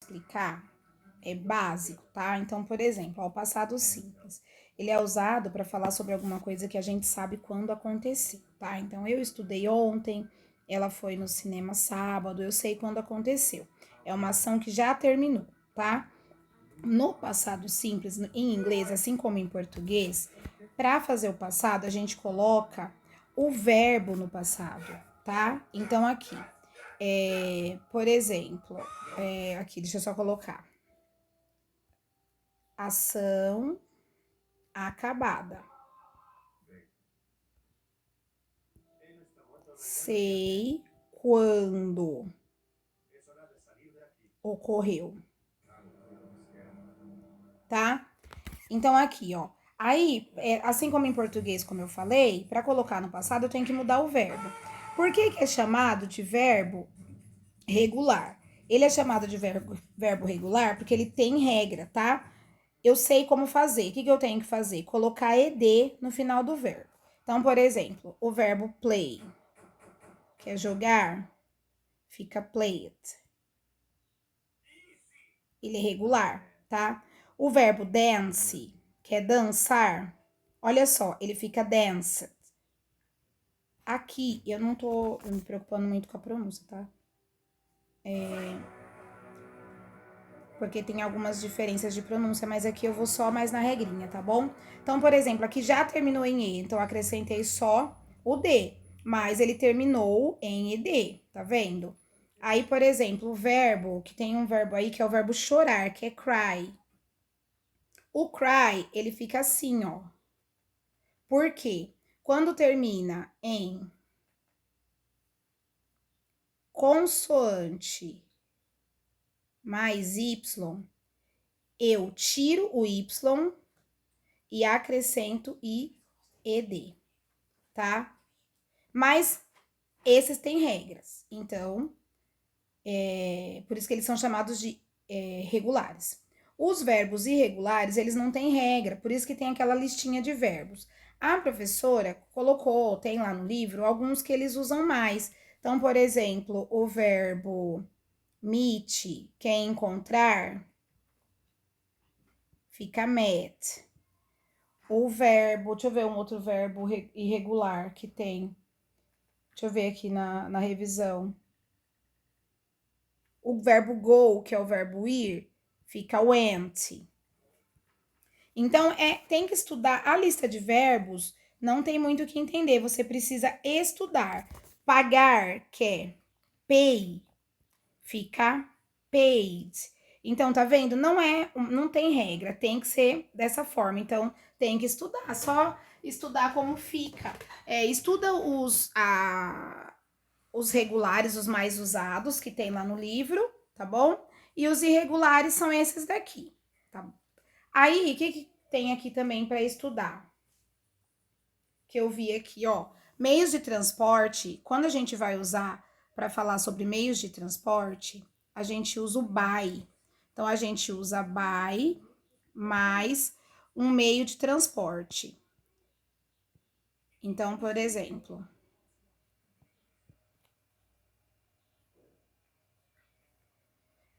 explicar é básico, tá? Então, por exemplo, ó, o passado simples. Ele é usado para falar sobre alguma coisa que a gente sabe quando aconteceu, tá? Então, eu estudei ontem, ela foi no cinema sábado, eu sei quando aconteceu. É uma ação que já terminou, tá? No passado simples, em inglês, assim como em português, para fazer o passado, a gente coloca o verbo no passado, tá? Então, aqui, por exemplo, aqui, deixa eu só colocar. Ação acabada. Sei quando ocorreu, tá? Então, aqui, ó. Aí, assim como em português, como eu falei, para colocar no passado eu tenho que mudar o verbo. Por que, que é chamado de verbo regular? Ele é chamado de verbo regular porque ele tem regra, tá? Eu sei como fazer. O que, que eu tenho que fazer? Colocar ed no final do verbo. Então, por exemplo, o verbo play, que é jogar, fica played. Ele é regular, tá? O verbo dance, que é dançar, olha só, ele fica danced. Aqui, eu não tô me preocupando muito com a pronúncia, tá? Porque tem algumas diferenças de pronúncia, mas aqui eu vou só mais na regrinha, tá bom? Então, por exemplo, aqui já terminou em E, então eu acrescentei só o D, mas ele terminou em ED, tá vendo? Aí, por exemplo, o verbo, que tem um verbo aí que é o verbo chorar, que é cry. O cry, ele fica assim, ó. Por quê? Quando termina em consoante mais Y, eu tiro o Y e acrescento IED, tá? Mas esses têm regras, então, por isso que eles são chamados de regulares. Os verbos irregulares, eles não têm regra, por isso que tem aquela listinha de verbos. A professora colocou, tem lá no livro, alguns que eles usam mais. Então, por exemplo, o verbo meet, que é encontrar, fica met. O verbo, deixa eu ver um outro verbo irregular que tem. Deixa eu ver aqui na revisão. O verbo go, que é o verbo ir, fica went. Então, tem que estudar a lista de verbos, não tem muito o que entender, você precisa estudar. Pagar, que é pay, fica paid. Então, tá vendo? Não tem regra, tem que ser dessa forma. Então, tem que estudar, só estudar como fica. Estuda os regulares, os mais usados que tem lá no livro, tá bom? E os irregulares são esses daqui, tá? Aí, o que tem aqui também para estudar? Que eu vi aqui, ó. Meios de transporte, quando a gente vai usar para falar sobre meios de transporte, a gente usa o by. Então, a gente usa by mais um meio de transporte. Então, por exemplo,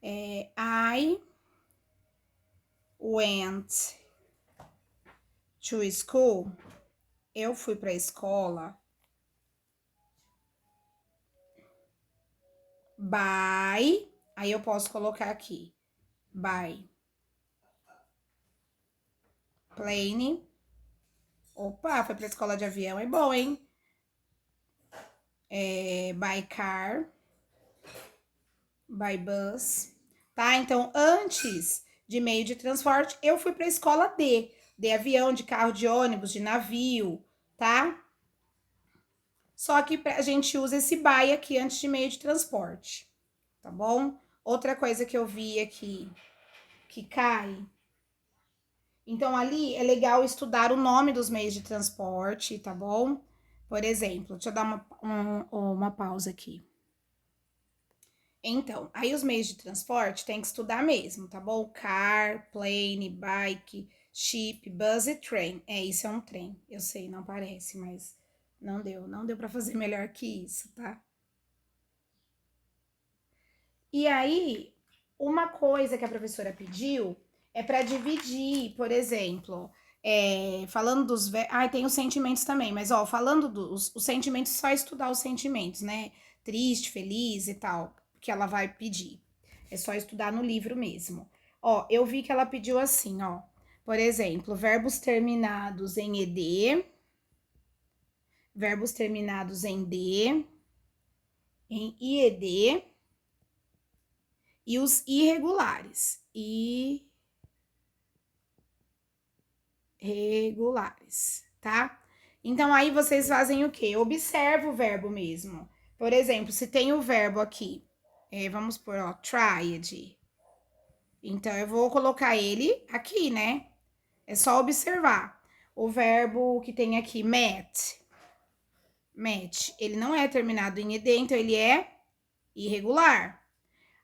I went to school. Eu fui para a escola by. Aí eu posso colocar aqui by plane. Opa, foi para a escola de avião, é bom, hein? By car, by bus, tá? Então, antes de meio de transporte, eu fui para a escola de avião, de carro, de ônibus, de navio, tá? Só que a gente usa esse by aqui antes de meio de transporte, tá bom? Outra coisa que eu vi aqui que cai. Então, ali é legal estudar o nome dos meios de transporte, tá bom? Por exemplo, deixa eu dar uma pausa aqui. Então, aí os meios de transporte tem que estudar mesmo, tá bom? Car, plane, bike, ship, bus e train. Isso é um trem. Eu sei, não parece, mas não deu para fazer melhor que isso, tá? E aí, uma coisa que a professora pediu é para dividir, por exemplo, falando dos... tem os sentimentos também, mas, ó, falando dos os sentimentos, só estudar os sentimentos, né? Triste, feliz e tal, que ela vai pedir. É só estudar no livro mesmo. Ó, eu vi que ela pediu assim, ó. Por exemplo, verbos terminados em ed, verbos terminados em d, em ied e os irregulares. Irregulares, tá? Então aí vocês fazem o quê? Observa o verbo mesmo. Por exemplo, se tem o verbo aqui, vamos por, ó, tried. Então eu vou colocar ele aqui, né? É só observar. O verbo que tem aqui, met. Met, ele não é terminado em ed, então ele é irregular.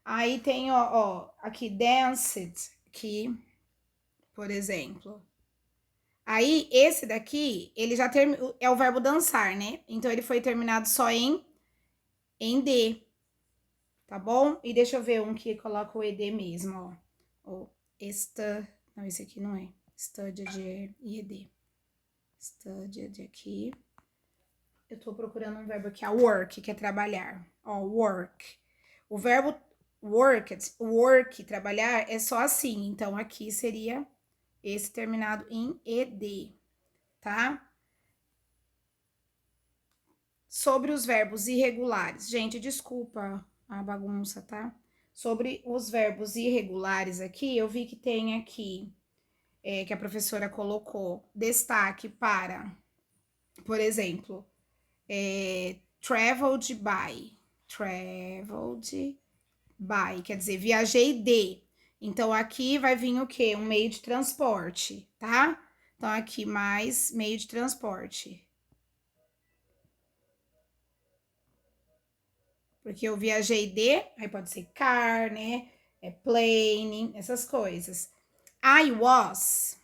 Aí tem, ó aqui, danced, aqui, por exemplo. Aí, esse daqui, ele já é o verbo dançar, né? Então, ele foi terminado só em D, tá bom? E deixa eu ver um que coloca o ED mesmo, ó. O não, esse aqui não é. Studied é IED. Studied aqui. Eu tô procurando um verbo aqui, a work, que é trabalhar. Ó, work. O verbo work, trabalhar, é só assim. Então, aqui seria esse terminado em ED, tá? Sobre os verbos irregulares. Gente, desculpa a bagunça, tá? Sobre os verbos irregulares aqui, eu vi que tem aqui, que a professora colocou, destaque para, por exemplo, traveled by. Traveled by, quer dizer, viajei de. Então, aqui vai vir o quê? Um meio de transporte, tá? Então, aqui mais meio de transporte. Porque eu viajei de, aí pode ser car, né? Plane, essas coisas. I was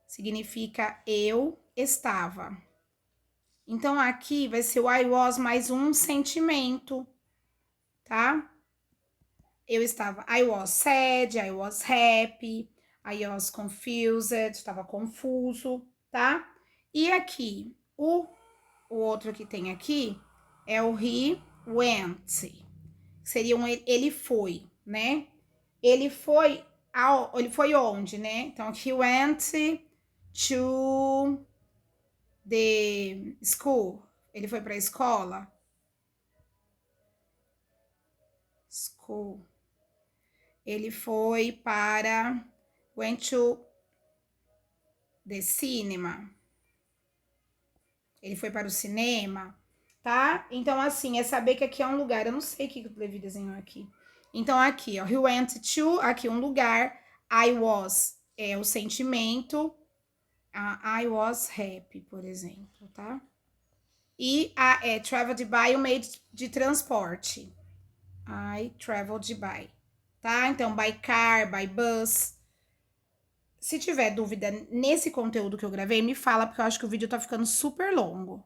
significa eu estava. Então aqui vai ser o I was mais um sentimento, tá? Eu estava, I was sad, I was happy, I was confused, estava confuso, tá? E aqui, o outro que tem aqui é o he went. Seria ele foi, né? Ele foi onde, né? Então, he went to the school. Ele foi para a escola. School. Ele foi para went to the cinema. Ele foi para o cinema, tá? Então, assim, é saber que aqui é um lugar. Eu não sei o que o Levi desenhou aqui. Então, aqui, ó, he went to, aqui um lugar. I was é o sentimento. I was happy, por exemplo, tá? E traveled by o meio de transporte. I traveled by, tá? Então, by car, by bus. Se tiver dúvida nesse conteúdo que eu gravei, me fala, porque eu acho que o vídeo tá ficando super longo,